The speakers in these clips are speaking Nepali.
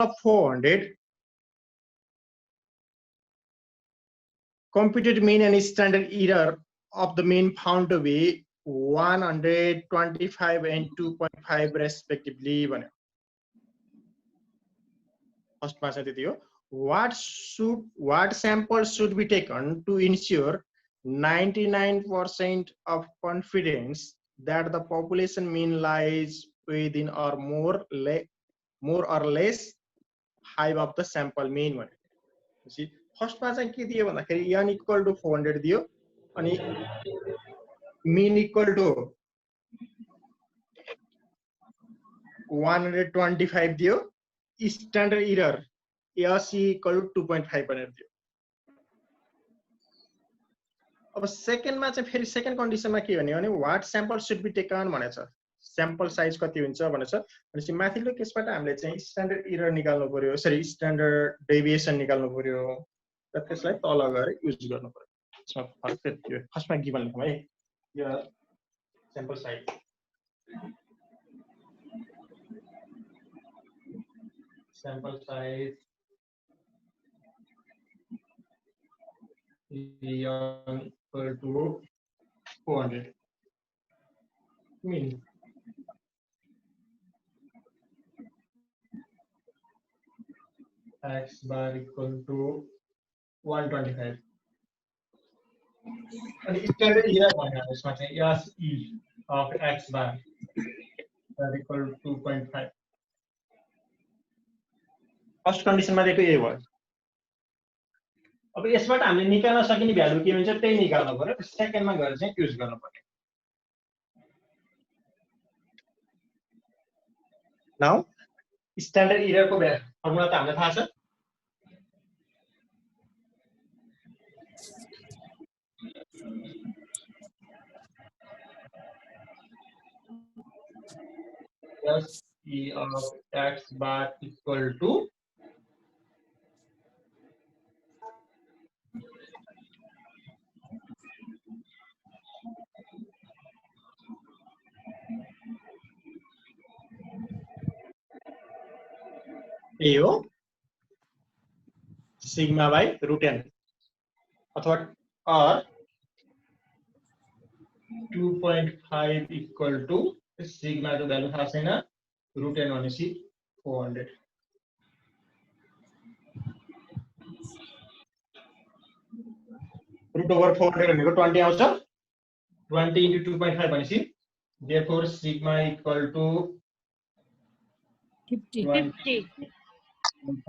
of 400, computed mean and standard error of the mean found to be 125 and 2.5 respectively. First question is what sample should be taken to ensure 99% of confidence that the population mean lies within or more or less high of the sample mean? See, first question के दियो भन्दाखेरि n equal to 400 दियो अनि mean equal to 125 दियो, standard error S equal to 2.5 भनेर दियो. अब सेकेन्ड मा चाहिँ फेरि सेकेन्ड कन्डिसनमा के भन्यो भने what sample should be taken भनेछ. सैंपल साइज कति हुन्छ भनेछ. भनेपछि माथिल्लो केसबाट हामीले चाहिँ स्ट्यान्डर्ड एरर निकाल्नु पर्यो, सरी स्ट्यान्डर्ड डेभिएसन निकाल्नु पर्यो र त्यसलाई तल गएर युज गर्नु पर्यो. त्यसमा फरक थियो. फर्स्टमा गिभन लेखौँ है. यो sample size equal to 400 mean x bar equal to 125 and standard error भनेको यसमा चाहिँ SE of x bar that equal to 2.5. First कन्डिसनमा दिएको यही भयो. अब यसबाट हामीले निकाल्न सकिने भ्यालु के हुन्छ त्यही निकाल्नु पर्यो. सेकेन्डमा गएर चाहिँ युज गर्नु पर्यो. नाउ स्ट्यान्डर्ड एररको फर्मुला त हामीलाई थाहा छ. SE of x bar equal to ए हो सिग्मा बाई रूट एन अथवा और 2.5 इक्वल टू सिग्मा को भ्यालु थाहा छैन रूट एन भनेपछि 400. रूट ओभर 400 भनेको 20 आउँछ. 20 into 2.5 भनेपछि therefore sigma equal to 50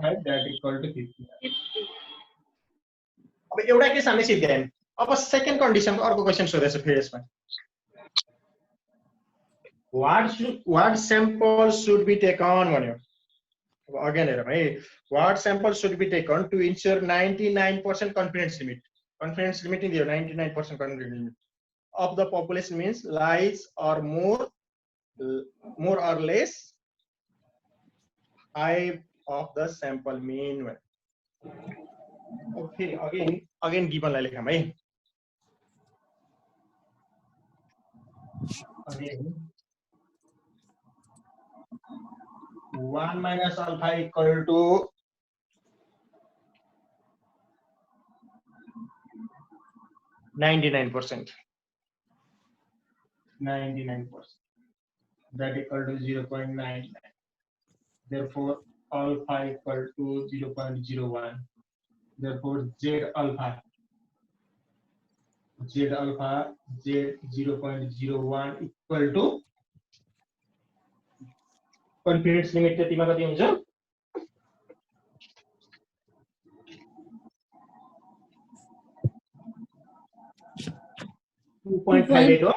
that equal to 50. अब एउटा केस हामीले सिद्ध्यायौं. अब सेकेन्ड कन्डिसनको अर्को क्वेशन सोधेछ फेरि यसमा. what sample should be taken भन्यो. अब अगेन हेरौँ है. what sample should be taken to ensure 99% confidence limit. confidence limit दियो 99% confidence limit of the population means lies or more or less high of the sample mean. Okay, again given लाई लेखौँ है. Again 1 minus alpha equal to 99%. That equal to 0.99. Therefore alpha equal to 0.01. Therefore z alpha z 0.01 equal to confidence limit त्यतिमा कति हुन्छ 2.58 हो.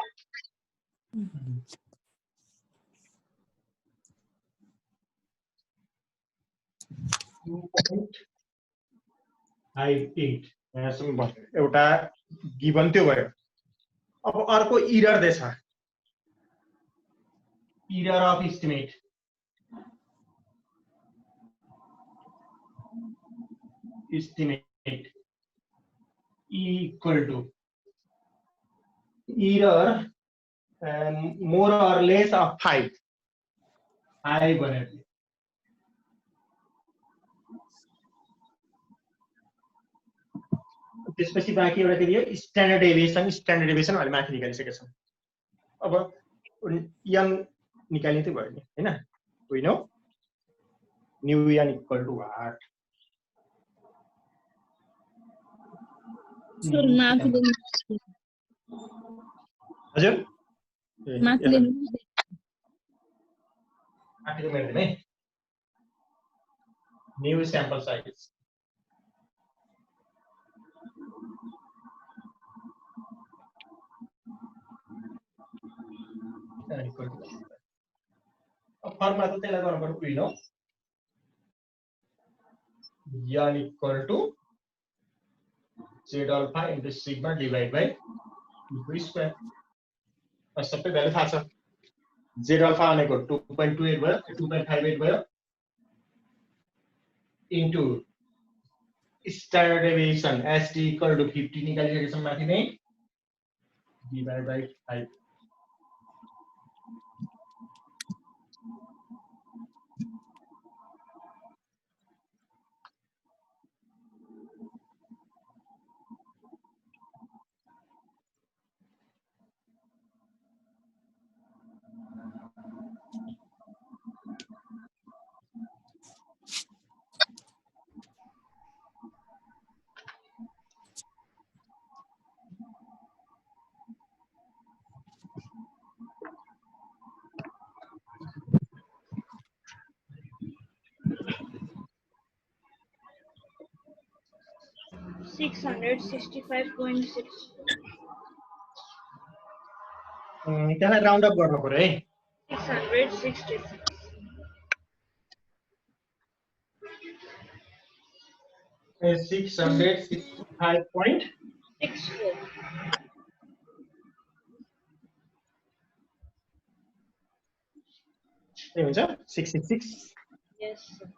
2.58 यहाँसम्म एउटा गिभन त्यो भयो. अब अर्को एरर दिएछ. Error of estimate equal to error more or less of 5 भनेर त्यसपछि बाँकी एउटा के दियो स्ट्यान्डर्ड डेभिएसन अहिले माथि निकालिसकेका छौँ अब n निकाल्ने त भयो नि हैन we know nu n equal to what sir माथिले हजुर माथिले माथिले मिल्दैन है new sample size फर्मुला त त्यसलाई गर्नु पर्यो we know n equal to z alpha into sigma divided by v square सबै भ्यालु थाहा छ z alpha भनेको 2.28 भयो 2.58 भयो into standard deviation st equal to 50 निकालिसकेछौँ माथि नै divided by 5 665.6 त्यसलाई राउन्ड अप गर्नु पर्यो है 666 665.64 के हुन्छ 66 yes sir.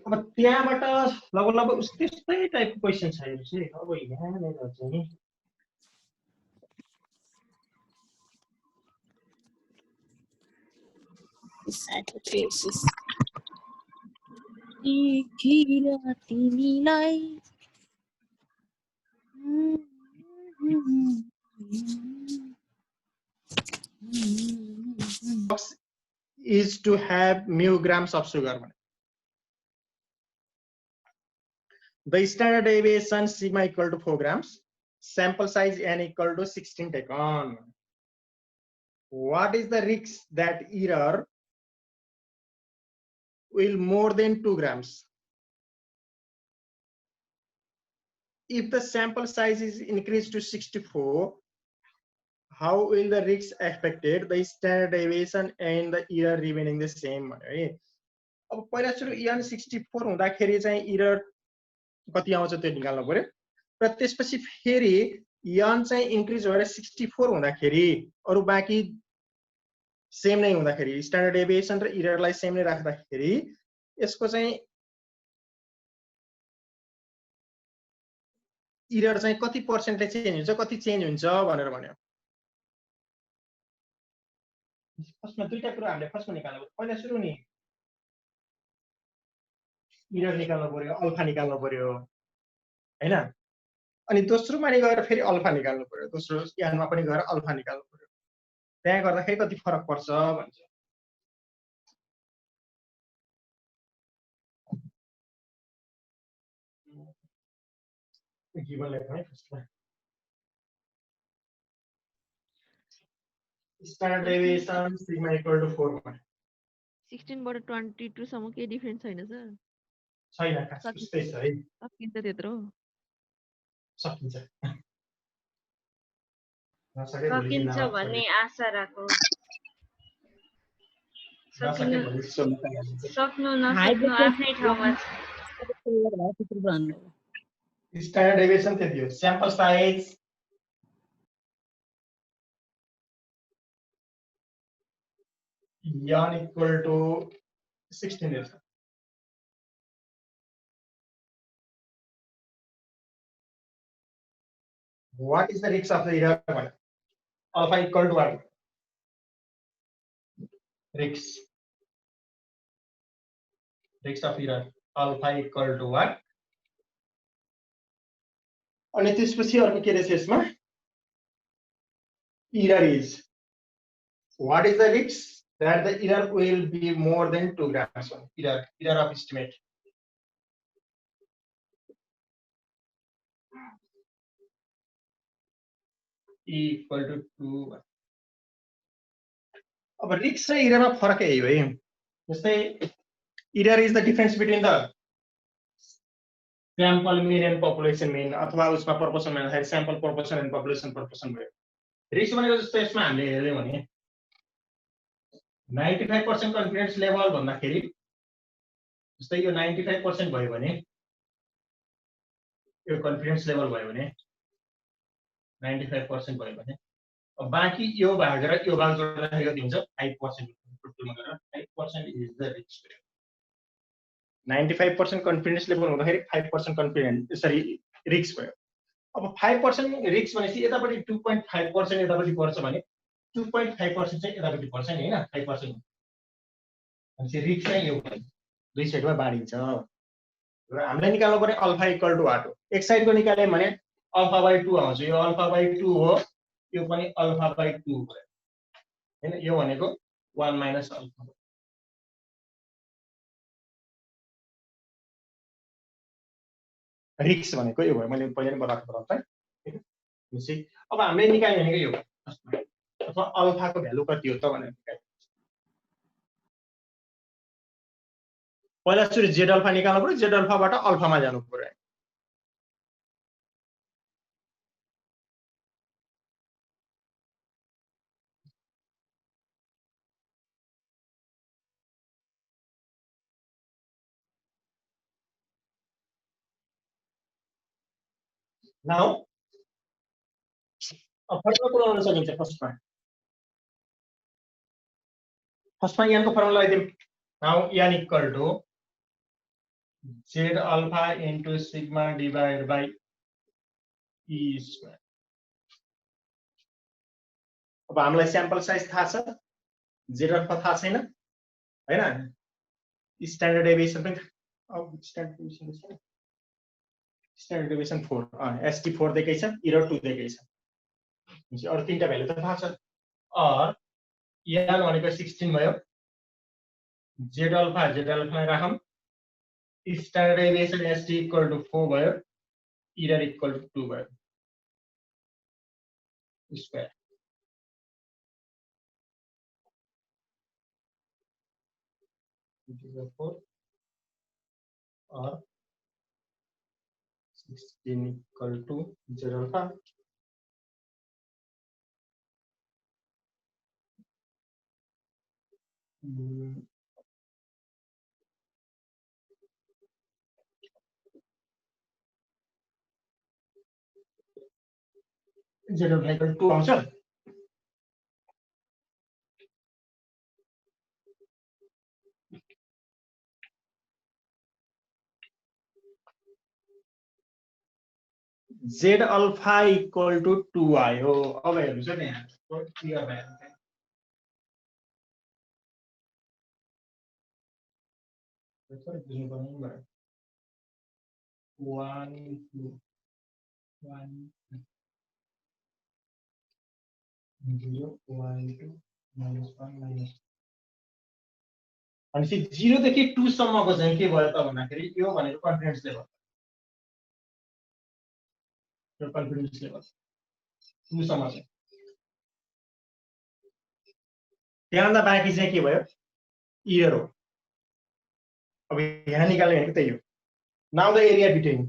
अब त्यहाँबाट लगभग त्यस्तै टाइपको क्वेसन छ यो चाहिँ अब यहाँनिर चाहिँ तिमीलाई is to have mu grams of sugar. The standard deviation sigma equal to 4 grams. Sample size n equal to 16 taken. What is the risk that error will more than 2 grams? If the sample size is increased to 64, how will the risk affected the standard deviation and the error remaining the same? अब पहिला सुरु n 64 हुँदाखेरि चाहिँ error कति आउँछ त्यो निकाल्नु पर्यो र त्यसपछि फेरि n चाहिँ इन्क्रिज भएर 64 हुँदाखेरि अरु बाँकी सेम नै हुँदाखेरि स्ट्यान्डर्ड डेभिएसन र एररलाई सेम नै राख्दाखेरि यसको चाहिँ एरर चाहिँ कति पर्सेन्टले चेन्ज हुन्छ कति चेन्ज हुन्छ भनेर भन्यो फर्स्टमा दुईटा कुरा हामीले फर्स्टमा निकाल्नु पर्यो पहिला सुरु नि एरर निकाल्नु पर्यो अल्फा निकाल्नु पर्यो हैन अनि दोस्रोमा नि गएर फेरि अल्फा निकाल्नु पर्यो दोस्रो यानमा पनि गएर अल्फा निकाल्नु पर्यो त्यहाँ गर्दाखेरि कति फरक पर्छ भन्छ गिवन लेख्नु है फर्स्टमा standard deviation sigma equal to 4 मा 16 बाट 22 सम्म के डिफरेन्स छैन सर छैन खास त्यस्तै छ है सकिन्छ त्यत्रो सकिन्छ सकिन्छ भन्ने आशा राखौ सक्नु नसक्नु आफ्नै ठाउँमा छ स्ट्यान्डर्ड डेभिएसन त्यति हो sample size n equal to 16 is What is the risk of the error? Alpha equal to what? Risk of error. Alpha equal to what? अनि त्यसपछि अर्को के रहेछ यसमा? Error is. What is the risk? That the error will be more than 2 grams. Error of estimate. Equal to 2. अब रिस्क र इररमा फरक यही हो है। जस्तै error is the difference between the sample mean and population mean अथवा उसमा प्रोपोर्सन भन्दाखेरि sample proportion and population proportion भयो। रिस्क भनेको जस्तो यसमा हामीले हेर्यौं भने 95% कन्फिडेन्स लेभल भन्दाखेरि जस्तै यो 95% भयो भने यो कन्फिडेन्स लेभल भयो भने 95% भयो भने अब बाँकी यो भाग र यो भाग जोड्दाखेरि कति हुन्छ 5% टोटलमा गरेर 5% is the risk. 95% confidence level हुँदाखेरि 5% कन्फिडेन्स सरी रिस्क भयो। अब 5% रिस्क भनेपछि यतापटि 2.5% यतापटि पर्छ भने 2.5% चाहिँ यतापटि पर्छ नि हैन 5% भनेपछि रिस्क चाहिँ यो दुई साइडमा बाँडिन्छ र हामीले निकाल्नु पर्ने अल्फा इक्वल टु वाट हो। एक साइडको निकाल्यौं भने अल्फा बाइ 2 आउँछ। यो अल्फा बाइ 2 हो, यो पनि अल्फा बाइ 2 भयो हैन। यो भनेको 1 माइनस अल्फा। रिस्क भनेको यो भयो, मैले पहिले नै बताएको थिएँ है। त्यसै अब हामीले निकाल्ने भनेको यो अथवा अल्फाको भ्यालु कति हो त भनेर निकाल्नु। पहिला सुरु जेड अल्फा निकाल्नु पर्यो, जेड अल्फाबाट अल्फामा जानु पर्यो। नाउ अब फर्मुला पुऱ्याउन सकिन्छ। फर्स्टमा यानको फर्मुला लगाइदिउँ। Now n equal to z alpha into sigma divide by e square. अब हामीलाई स्याम्पल साइज थाहा छ, जेड अल्फा थाहा छैन हैन। स्ट्यान्डर्ड डेभिएसन पनि अब स्ट्यान्डर्ड डेभिएसन 4 एसटी 4 दिएकै छ, एरर 2 दिएकै छ। अरु तीनटा भ्यालु त थाहा छ। और यान भनेको 16 भयो। जेड अल्फा राखौं। Standard deviation ST equal to 4 भयो, एरर इक्वल टु 2 भयो स्क्वायर। और 16 equal to Z alpha Z alpha equal to 2 आउँछ। जेड अल्फा इक्वल टु 2 आयो। अब हेर्नुस् है यहाँ क्लियर भयो। 1 2 1 0 1 2 -1 -, भनेपछि 0 देखि 2 सम्मको चाहिँ के भयो त भन्दाखेरि यो भनेको कन्फिडेन्स लेभल। यो कन्फिडेन्स लेभल 2 सम्म छ। त्यहाँभन्दा बाँकी चाहिँ के भयो? एरर हो। अब यहाँ निकाल्ने भनेको त्यही हो। Now the area between.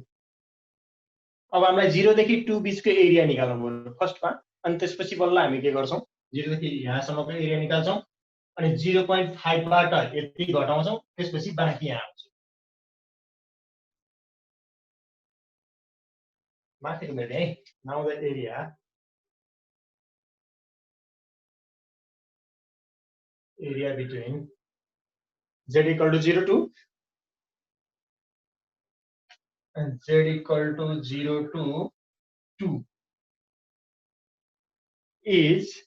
अब हामीलाई 0 देखि 2 बीचको एरिया निकाल्नु पर्यो फर्स्टमा, अनि त्यसपछि बल्ल हामी के गर्छौं 0 देखि यहाँसम्मको एरिया निकाल्छौं, अनि 0.5 बाट यति घटाउँछौं, त्यसपछि बाँकी यहाँ आउँछ। माथिको मेट है। Now the area between z equal to 0 to and z equal to 0 to 2 is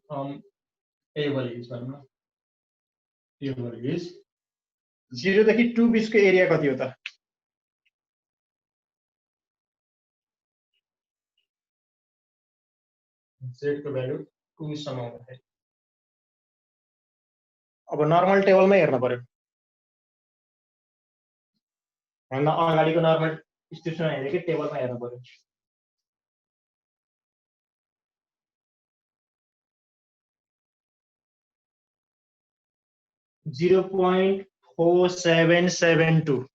from table is भनौँ न table is 0 देखि 2 बिचको एरिया कति हो त z को भ्यालु 2 सम्म हुँदाखेरि अब नर्मल टेबलमै हेर्न पर्यो भन्दा अगाडिको नर्मल स्टेप्समा हेरेको टेबलमा हेर्न पर्यो 0.4772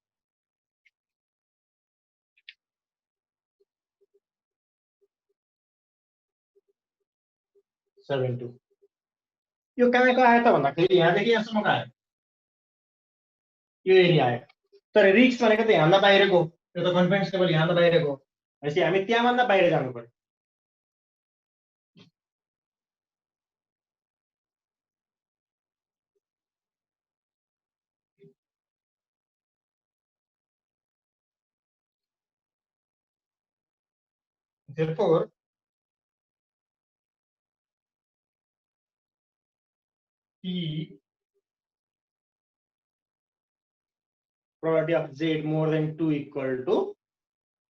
72 यो कहाँको आयो त भन्दाखेरि यहाँदेखि यहाँसम्मको आयो यो एरिया आयो तर रिक्स भनेको त यहाँभन्दा बाहिरको यो त कन्फिडेन्स लेभल यहाँभन्दा बाहिरको भनेपछि हामी त्यहाँभन्दा बाहिर जानु पर्यो therefore P probability of Z more than 2 equal to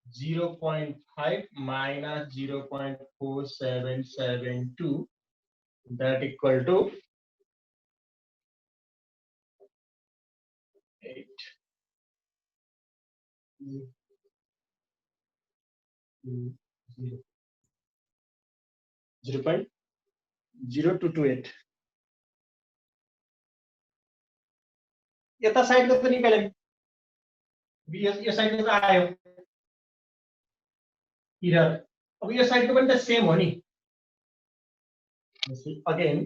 0.5 minus 0.4772 that equal to 8 0.0228 यता साइडको त निकाल्यौं यो साइडको त आयो इरर अब यो साइडको पनि त सेम हो नि again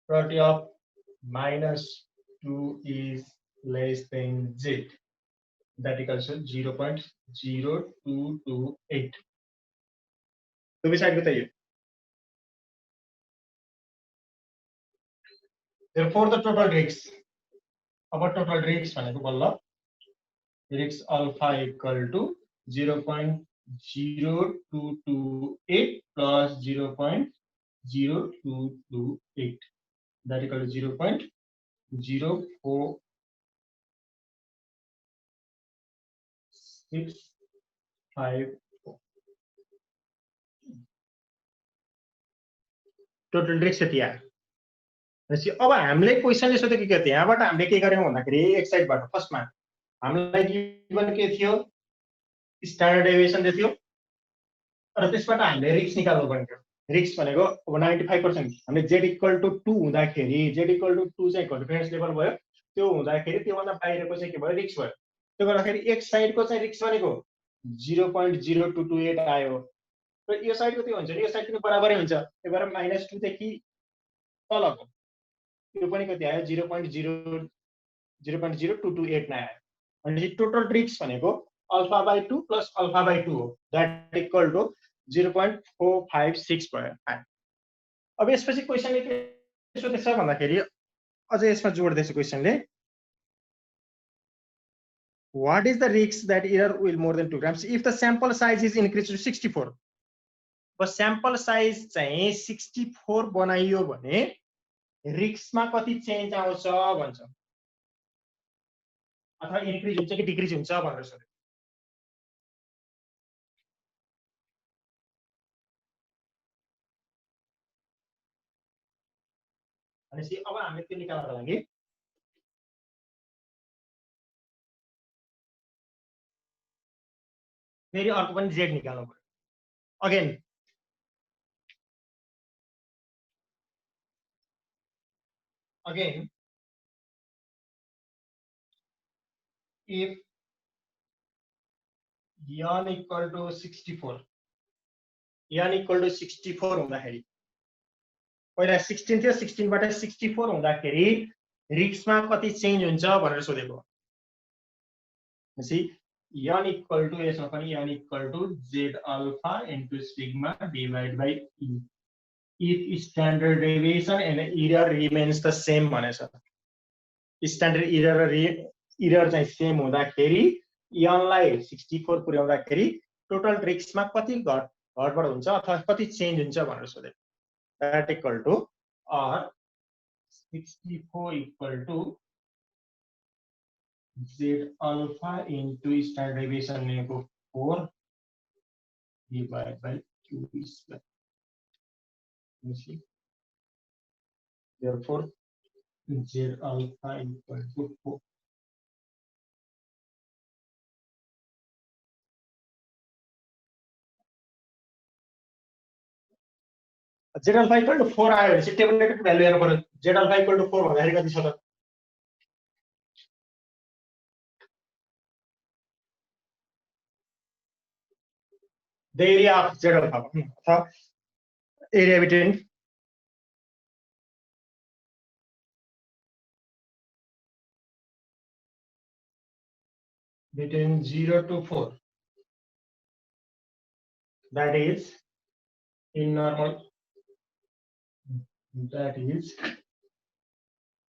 probability of -2 is less than Z that equals to 0.0228 तो भी साइड बताइए therefore the total risks अब total risks भनेको बल्ल risks alpha equal to 0.0228 plus 0.0228 that equal to 0.04654 total risk यति आयो भनेपछि अब हामीले क्वेशनले सोधेको के थियो यहाँबाट हामीले के गर्यौं भन्दाखेरि एक साइडबाट फर्स्टमा हामीलाई गिभन के थियो स्ट्यान्डर्ड डेभिएसन दिएको थियो र त्यसबाट हामीले रिस्क निकाल्नु पर्ने थियो रिस्क भनेको अब 95% हामीले z इक्वल टु 2 हुँदाखेरि z इक्वल टु 2 चाहिँ कन्फिडेन्स लेभल भयो त्यो हुँदाखेरि त्योभन्दा बाहिरको चाहिँ के भयो रिस्क भयो त्यो गर्दाखेरि एक साइडको चाहिँ रिस्क भनेको 0.0228 आयो र यो साइडको त्यो हुन्छ नि यो साइडको बराबरै हुन्छ त्यही भएर -2 देखि तलको यो पनि कति आयो 0.0228 नै आयो भनेपछि टोटल रिस्क भनेको alpha by 2 plus alpha by 2 हो दैट इक्वल टु 0.456 भयो अब यसपछि क्वेशनले के सोधेछ भन्दाखेरि अझै यसमा जोड्दैछ क्वेशनले what is the risk that error will more than 2 grams if the sample size is increased to 64 bus sample size चाहिँ 64 बनाइयो भने रिस्कमा कति चेन्ज आउँछ भन्छ अथवा इन्क्रिज हुन्छ कि डिक्रिज हुन्छ भनेर सोध्यो भनेपछि अब हामीले त्यो निकाल्नको लागि फेरि अर्को पनि z निकाल्नु पर्यो again if n equal to 64 हुँदाखेरि पहिला 16 थियो 16 बाट 64 हुँदाखेरि रिस्कमा कति चेन्ज हुन्छ भनेर सोधेको भनेपछि n equal to यसमा पनि n equal to z alpha into sigma divided by e if standard deviation and error remains the same भनेछ स्ट्यान्डर्ड एरर र इरर चाहिँ सेम हुँदाखेरि n लाई 64 पुर्याउँदाखेरि टोटल रिस्कमा कति घटबड हुन्छ अथवा कति चेन्ज हुन्छ भनेर सोधे। That equal to R 64 equal to z alpha into standard deviation लिएको 4 divided by q square. You see, therefore z alpha equal to 4. Z alpha equal to 4 आयो भने चाहिँ टेबुलेटेड भ्यालु हेर्नु पर्यो। Z alpha equal to 4 भन्दाखेरि कति छ त? The area of Z alpha अथवा area between 0 to 4, that is in normal, that is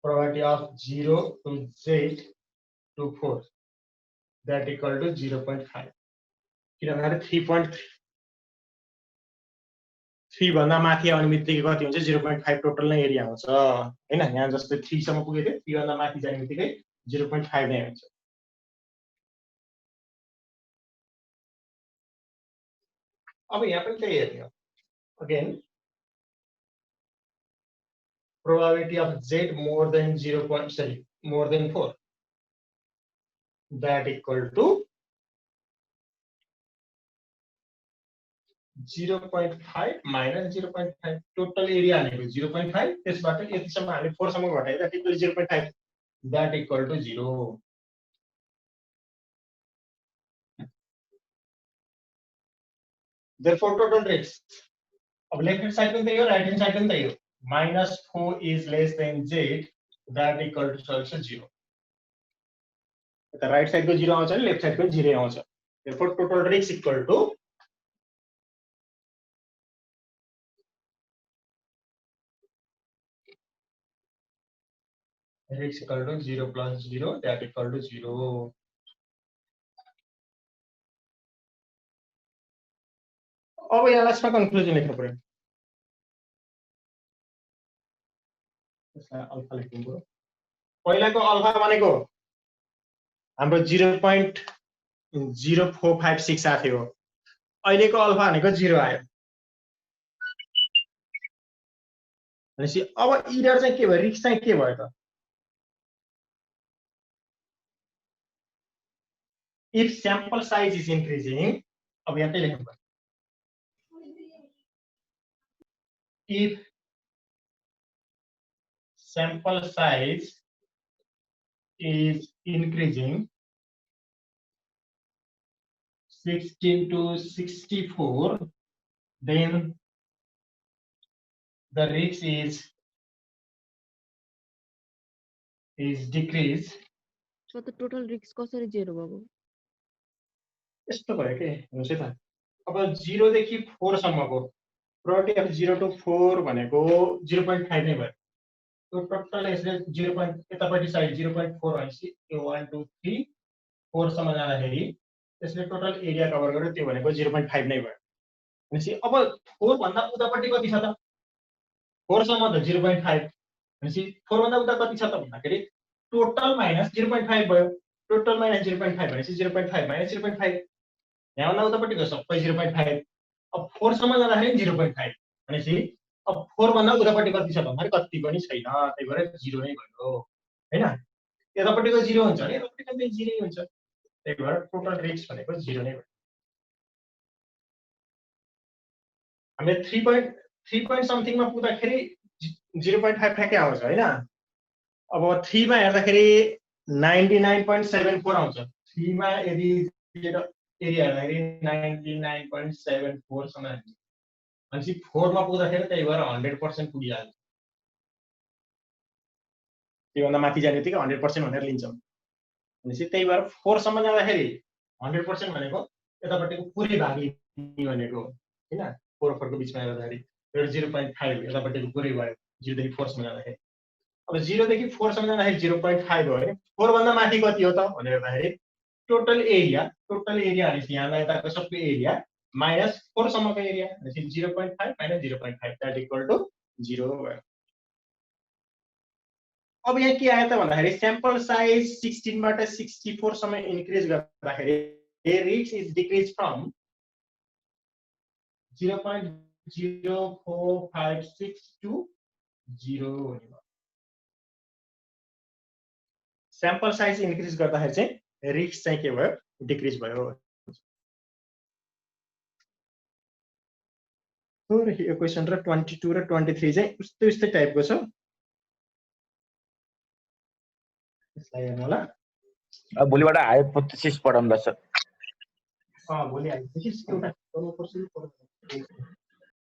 probability of 0 to Z to 4, that equal to 0.5. किनभने 3.3 भन्दा माथि आउने बित्तिकै कति हुन्छ 0.5 टोटल नै एरिया हुन्छ हैन। यहाँ जस्तै 3 सम्म पुगेको थियो, 3 भन्दा माथि जाने बित्तिकै 0.5 नै हुन्छ। अब यहाँ पनि त्यही हेर्ने हो। Again probability of Z more than 4, that equal to 0.5 minus 0.5 total area हालेको 0.5 त्यसबाट यतिसम्म हामीले 4 सम्म घटाइदा त्यसले 0.5 that equal to 0. Therefore total risk अब लेफ्ट हैंड साइड पनि त्यही हो, राइट हैंड साइड पनि त्यही हो। -4 is less than Z, that equal to also 0. त राइट साइड को 0 आउँछ नि लेफ्ट साइड को 0 आउँछ। Therefore total risk equal to risk equal to 0 plus 0, that equal to 0. अब यहाँ लास्टमा कन्क्लुजन लेख्नु पर्यो। अल्फा लेख्नु पर्यो। पहिलाको अल्फा भनेको हाम्रो 0.0456 आएको थियो। अहिलेको अल्फा भनेको 0 आयो। भनेपछि अब इरर चाहिँ के भयो, रिस्क चाहिँ के भयो त? If sample size is increasing, अब यहाँ चाहिँ लेख्नु पर्यो। If sample size is increasing 16 to 64, then the risk is decreased. So the total risk कसरी 0 भयो? यस्तो भयो के हुन्छ त। अब 0 देखि 4 सम्मको probability of 0 to 4 भनेको 0.5 नै भयो। तो टोटल यसले 0. यतापट्टि साइड 0.4 भनेपछि यो 1 2 3 4 सम्म जाँदाखेरि त्यसले टोटल एरिया कभर गर्यो, त्यो भनेको 0.5 नै भयो। भनेपछि अब 4 भन्दा उतापट्टि कति छ त? 4 सम्म त 0.5 भनेपछि 4 भन्दा उता कति छ त भन्दाखेरि टोटल माइनस 0.5 भयो। टोटल माइनस 0.5 भनेपछि 0.5 माइनस 0.5, यहाँ भन्दा उतापट्टिको सबै 0.5। अब 4 सम्म जाँदाखेरि 0.5 भनेपछि अब 4 भन्दा उतापट्टि कति छ भन्दाखेरि कति पनि छैन, त्यही भएर 0 नै भयो हैन। यतापट्टिको 0 हुन्छ भने यतापट्टिको पनि 0 नै हुन्छ, त्यही भएर टोटल रिस्क भनेको 0 नै भयो। हामीले 3 point something मा पुग्दाखेरि 0.5 ठ्याक्कै आउँछ हैन। अब 3 मा हेर्दाखेरि 99.74 आउँछ। 3 मा यदि एरिया हेर्दाखेरि 99.74 सम्म आउँछ। भनेपछि 4 मा पुग्दाखेरि त्यही भएर 100% पुगिहाल्छ। त्योभन्दा माथि जाने बित्तिकै 100% भनेर लिन्छौँ। भनेपछि त्यही भएर 4 सम्म जाँदाखेरि 100% भनेको यतापट्टिको पुरै भाग लिने भनेको हैन। 4 को बिचमा हेर्दाखेरि 0.5 यतापट्टिको पुरै भयो 0 देखि 4 सम्म जाँदाखेरि। अब 0 देखि 4 सम्म जाँदाखेरि 0.5 हो भने 4 भन्दा माथि कति हो त भनेर हेर्दाखेरि टोटल एरिया भनेपछि यहाँ यताको सबै एरिया माइनस 4 सम्मको एरिया भनेपछि 0.5 माइनस 0.5 दैट इक्वल टु 0 भयो। अब यहाँ के आयो त भन्दाखेरि स्याम्पल साइज 16 बाट 64 सम्म इन्क्रिज गर्दाखेरि risk is decrease from 0.0456 to 0 हुने। स्याम्पल साइज इन्क्रिज गर्दाखेरि चाहिँ रिच चाहिँ के भयो डिक्रिज भयो। यो क्वेशन र 22 र 23 चाहिँ उस्तै टाइपको छ। यसलाई हेर्नु होला। भोलिबाट हाइपोथेसिस पढाउँदा सर। भोलि हाइपोथेसिस एउटा गर्नुपर्छ।